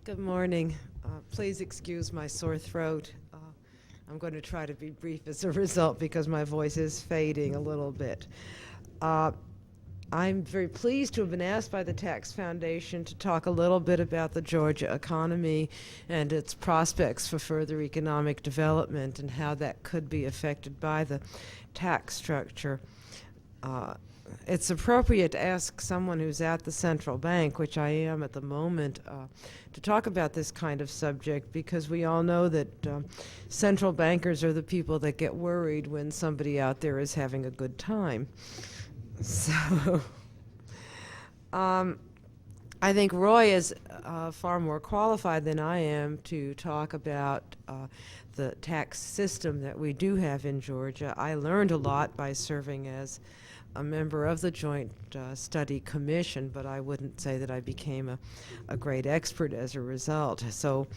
Good morning. Please excuse my sore throat. I'm going to try to be brief as a result because my voice is fading a little bit. I'm very pleased to have been asked by the Tax Foundation to talk a little bit about the Georgia economy and its prospects for further economic development and how that could be affected by the tax structure. It's appropriate to ask someone who's at the central bank, which I am at the moment, to talk about this kind of subject because we all know that central bankers are the people that get worried when somebody out there is having a good time. So I think Roy is far more qualified than I am to talk about the tax system that we do have in Georgia. I learned a lot by serving as a member of the Joint Study Commission, but I wouldn't say that I became a great expert as a result. So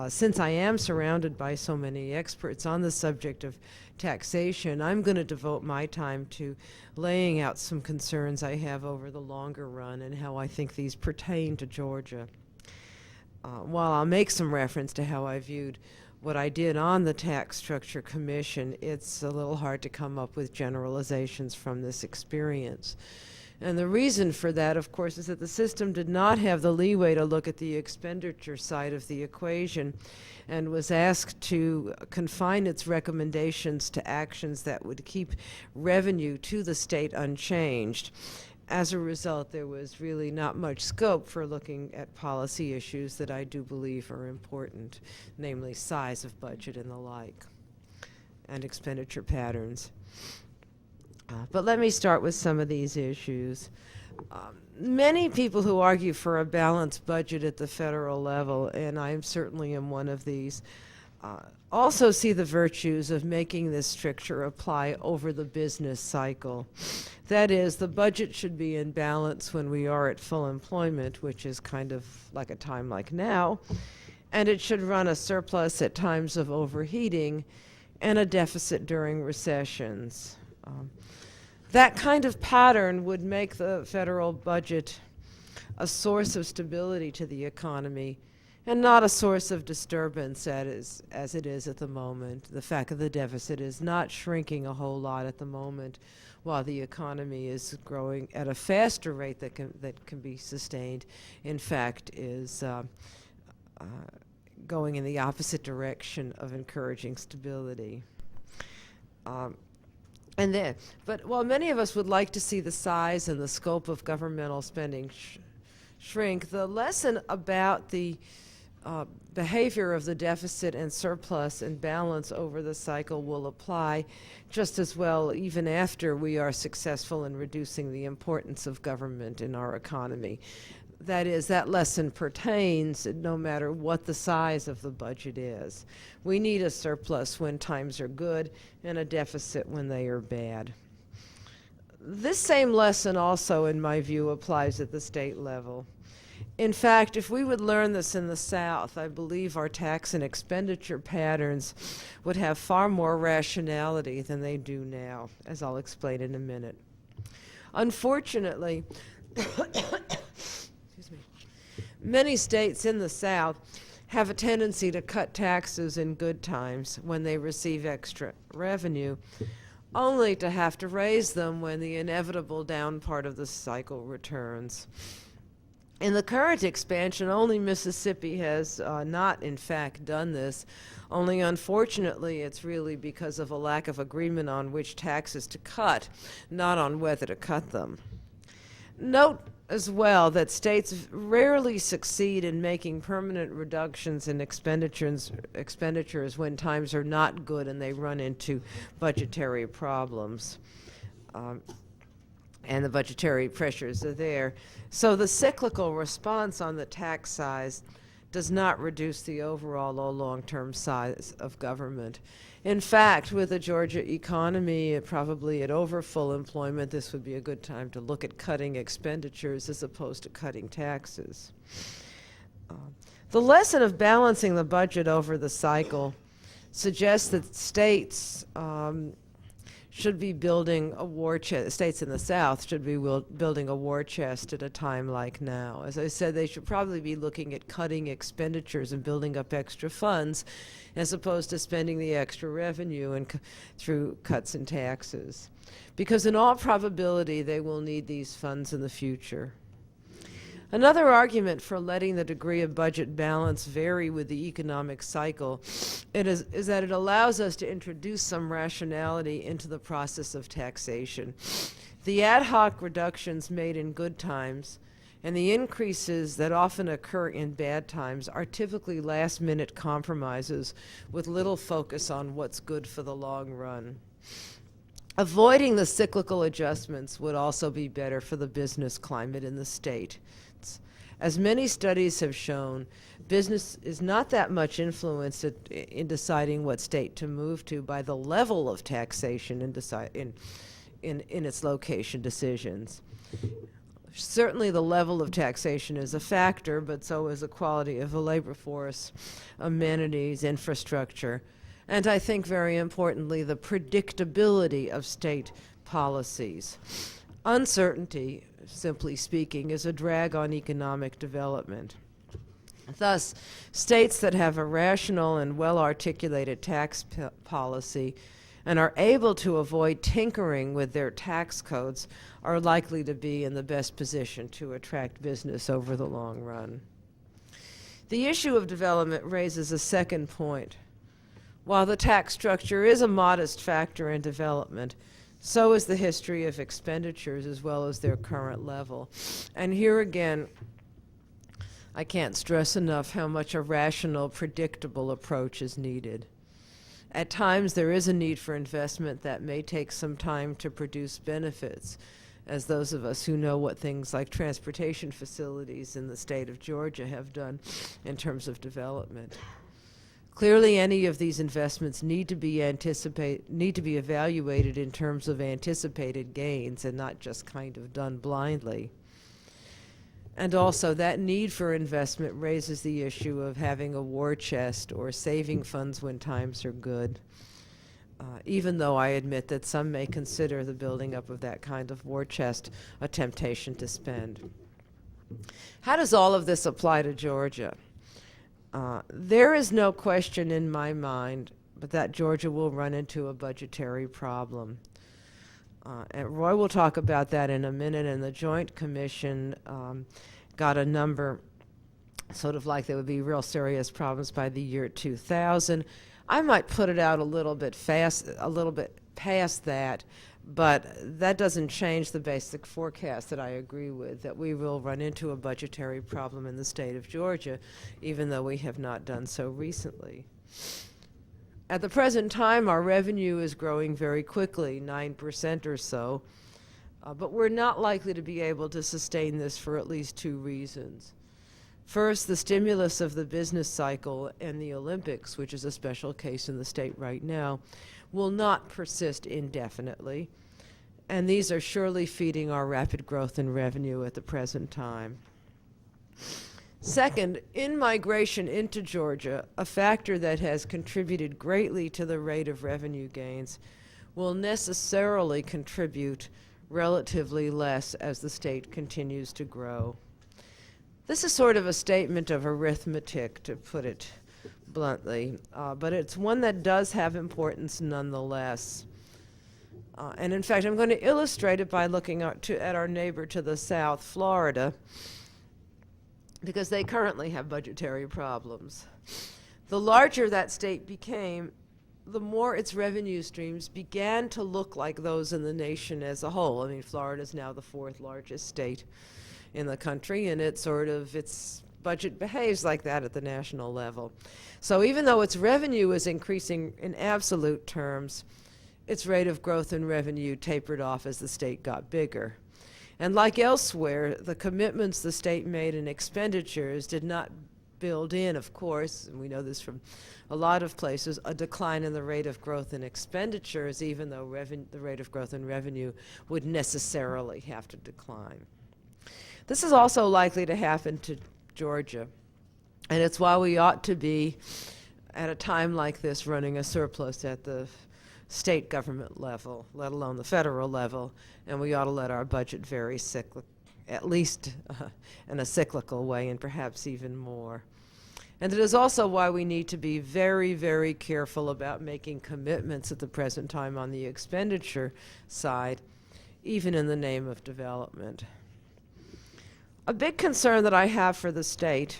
since I am surrounded by so many experts on the subject of taxation, I'm going to devote my time to laying out some concerns I have over the longer run and how I think these pertain to Georgia. While I'll make some reference to how I viewed what I did on the Tax Structure Commission, it's a little hard to come up with generalizations from this experience. And the reason for that, of course, is that the system did not have the leeway to look at the expenditure side of the equation and was asked to confine its recommendations to actions that would keep revenue to the state unchanged. As a result, there was really not much scope for looking at policy issues that I do believe are important, namely size of budget and the like, and expenditure patterns. But let me start with some of these issues. Many people who argue for a balanced budget at the federal level, and I certainly am one of these, also see the virtues of making this stricture apply over the business cycle. That is, the budget should be in balance when we are at full employment, which is kind of like a time like now, and it should run a surplus at times of overheating and a deficit during recessions. That kind of pattern would make the federal budget a source of stability to the economy and not a source of disturbance as it is at the moment. The fact that the deficit is not shrinking a whole lot at the moment while the economy is growing at a faster rate that can be sustained, in fact, is going in the opposite direction of encouraging stability. But while many of us would like to see the size and the scope of governmental spending shrink, the lesson about the behavior of the deficit and surplus and balance over the cycle will apply just as well even after we are successful in reducing the importance of government in our economy. That is, that lesson pertains no matter what the size of the budget is. We need a surplus when times are good and a deficit when they are bad. This same lesson also, in my view, applies at the state level. In fact, if we would learn this in the South, I believe our tax and expenditure patterns would have far more rationality than they do now, as I'll explain in a minute. Unfortunately, many states in the South have a tendency to cut taxes in good times when they receive extra revenue, only to have to raise them when the inevitable down part of the cycle returns. In the current expansion, only Mississippi has not, in fact, done this. Only unfortunately, it's really because of a lack of agreement on which taxes to cut, not on whether to cut them. Note as well that states rarely succeed in making permanent reductions in expenditures when times are not good and they run into budgetary problems. And the budgetary pressures are there. So the cyclical response on the tax side does not reduce the overall or long-term size of government. In fact, with the Georgia economy probably at over full employment, this would be a good time to look at cutting expenditures as opposed to cutting taxes. The lesson of balancing the budget over the cycle suggests that states should be building a war chest. States in the South should be building a war chest at a time like now. As I said, they should probably be looking at cutting expenditures and building up extra funds, as opposed to spending the extra revenue and through cuts in taxes. Because in all probability, they will need these funds in the future. Another argument for letting the degree of budget balance vary with the economic cycle is that it allows us to introduce some rationality into the process of taxation. The ad hoc reductions made in good times and the increases that often occur in bad times are typically last-minute compromises with little focus on what's good for the long run. Avoiding the cyclical adjustments would also be better for the business climate in the state. As many studies have shown, business is not that much influenced in deciding what state to move to by the level of taxation in its location decisions. Certainly the level of taxation is a factor, but so is the quality of the labor force, amenities, infrastructure, and I think very importantly, the predictability of state policies. Uncertainty, simply speaking, is a drag on economic development. Thus, states that have a rational and well-articulated tax policy and are able to avoid tinkering with their tax codes are likely to be in the best position to attract business over the long run. The issue of development raises a second point. While the tax structure is a modest factor in development, so is the history of expenditures as well as their current level. And here again, I can't stress enough how much a rational, predictable approach is needed. At times, there is a need for investment that may take some time to produce benefits, as those of us who know what things like transportation facilities in the state of Georgia have done in terms of development. Clearly, any of these investments need to be evaluated in terms of anticipated gains and not just kind of done blindly. And also, that need for investment raises the issue of having a war chest or saving funds when times are good, even though I admit that some may consider the building up of that kind of war chest a temptation to spend. How does all of this apply to Georgia? There is no question in my mind but that Georgia will run into a budgetary problem. And Roy will talk about that in a minute, and the Joint Commission got a number sort of like there would be real serious problems by the year 2000. I might put it out a little bit past that, but that doesn't change the basic forecast that I agree with, that we will run into a budgetary problem in the state of Georgia, even though we have not done so recently. At the present time, our revenue is growing very quickly, 9% or so, but we're not likely to be able to sustain this for at least two reasons. First, the stimulus of the business cycle and the Olympics, which is a special case in the state right now, will not persist indefinitely, and these are surely feeding our rapid growth in revenue at the present time. Second, in-migration into Georgia, a factor that has contributed greatly to the rate of revenue gains, will necessarily contribute relatively less as the state continues to grow. This is sort of a statement of arithmetic, to put it bluntly, but it's one that does have importance nonetheless. And in fact, I'm going to illustrate it by looking at our neighbor to the south, Florida, because they currently have budgetary problems. The larger that state became, the more its revenue streams began to look like those in the nation as a whole. I mean, Florida is now the fourth largest state in the country, and its budget behaves like that at the national level. So even though its revenue is increasing in absolute terms, its rate of growth in revenue tapered off as the state got bigger. And like elsewhere, the commitments the state made in expenditures did not build in, of course, and we know this from a lot of places, a decline in the rate of growth in expenditures, even though the rate of growth in revenue would necessarily have to decline. This is also likely to happen to Georgia, and it's why we ought to be, at a time like this, running a surplus at the state government level, let alone the federal level, and we ought to let our budget vary at least in a cyclical way, and perhaps even more. And it is also why we need to be very, very careful about making commitments at the present time on the expenditure side, even in the name of development. A big concern that I have for the state,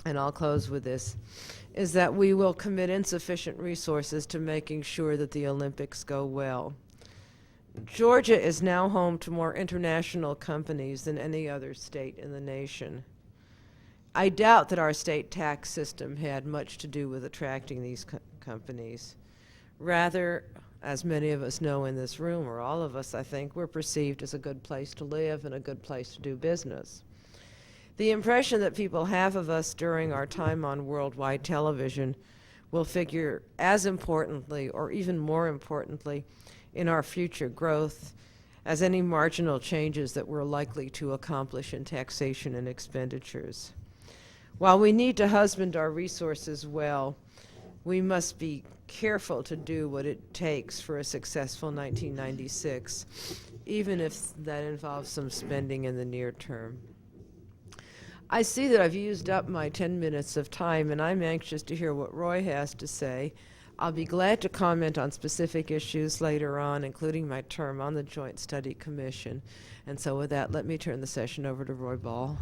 and I'll close with this, is that we will commit insufficient resources to making sure that the Olympics go well. Georgia is now home to more international companies than any other state in the nation. I doubt that our state tax system had much to do with attracting these companies. Rather, as many of us know in this room, or all of us, I think, we're perceived as a good place to live and a good place to do business. The impression that people have of us during our time on worldwide television will figure as importantly, or even more importantly, in our future growth as any marginal changes that we're likely to accomplish in taxation and expenditures. While we need to husband our resources well, we must be careful to do what it takes for a successful 1996, even if that involves some spending in the near term. I see that I've used up my 10 minutes of time, and I'm anxious to hear what Roy has to say. I'll be glad to comment on specific issues later on, including my term on the Joint Study Commission. And so with that, let me turn the session over to Roy Ball.